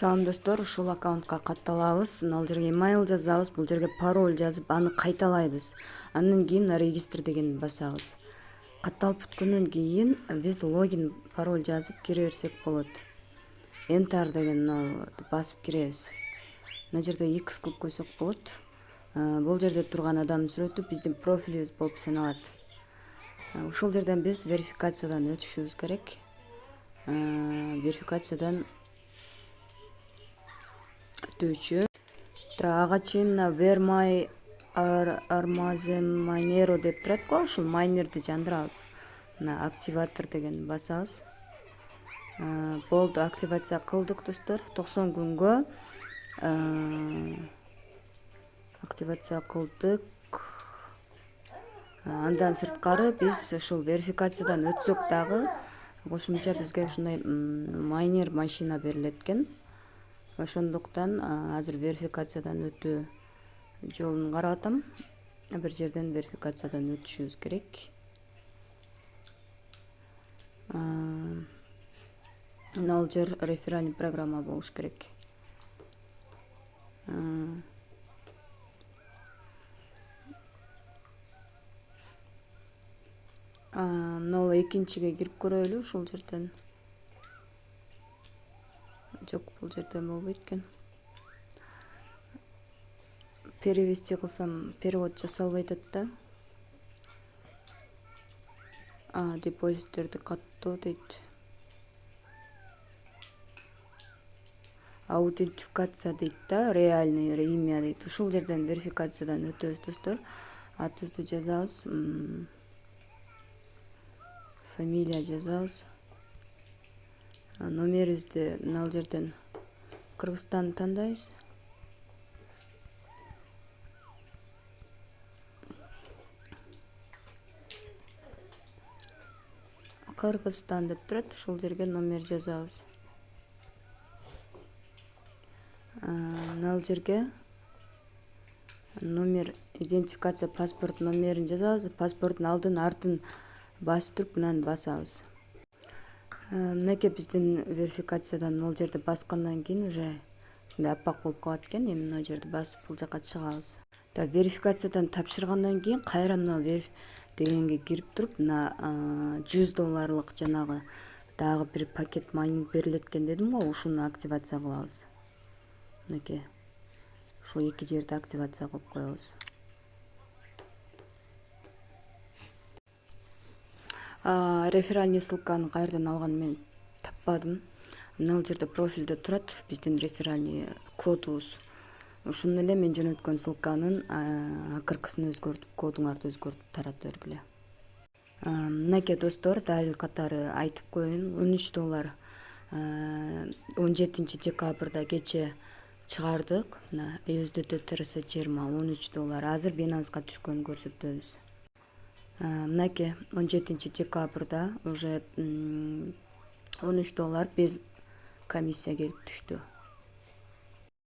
Салам достор, ушул аккаунтка катталабыз, ал жерге email жазабыз, бул жерге пароль жазып, аны кайталайбыз. Андан кийин регистр деген басабыз. Катталып бүткөндөн кийин биз логин пароль жазып кире берсек болот. Enter деген басып киребиз. Мына жерде X кылып койсок болот. Бул жерде турган адамдын сүрөтү биздин профилибиз болуп саналат. Ушул жерден биз верификациядан өтүшүбүз керек. Верификациядан өтүүчү. Ага чейин where my armazen minero деп турат го, ушул майнерди жандырабыз. Мына активатор деген басабыз. Болду, активация кылдык достор. 90 күнгө активация кылдык. Андан сырткары биз ушул верификациядан өтсөк дагы кошумча бизге ушундай майнер машина берилет экен. Ошондуктан азыр верификациядан өтүү жолун карап атам. Бир жерден верификациядан өтүшүбүз керек. Ал жер реферальный программа болуш керек. Мына экинчиге кирип көрөлү ушул жерден. Жок, бул жерден болбойт экен. Перевести кылсам перевод жасалбай атат да. Депозиттерди каттоо дейт. Аутентификация дейт да, реальный имя дейт. Ушул жерден верификациядан өтөбүз достор. Атыбызды жазабыз. Фамилия жазабыз. Номерибизди мына жерден Кыргызстанды тандайбыз. Кыргызстан деп турат, ушул жерге номер жазабыз. Мына жерге номер, идентификация паспорт номерин жазабыз. Паспорттун алдын артын басып туруп мынаны басабыз. Мынакей биздин верификациядан ол жерди баскандан кийин уже ушундай аппак болуп калат экен. Эми мына жерди басып бул жака чыгабыз. Верификациядан тапшыргандан кийин кайра мына вериф дегенге кирип туруп, мына $100 жанагы дагы бир пакет майнинг берилет экен дедим го, ушуну активация кылабыз. Мынакей. Ушул эки жерди активация кылып коебуз. Реферальный ссылканы кайерден алганын мен таппадым. Мына жерде профилде турат биздин реферальный кодубуз. Ушуну эле мен жөнөткөн ссылканын акыркысын өзгөртүп, кодуңарды өзгөртүп тарата бергиле. Мынакей достор, дал катары айтып коеюн. $13 17 декабрда кече чыгардык. Мына USDT TRC 20 $13. Азыр Binance'га түшкөнүн көрсөтөбүз. Мынакей 17 декабрда уже $13 без комиссия келип түштү.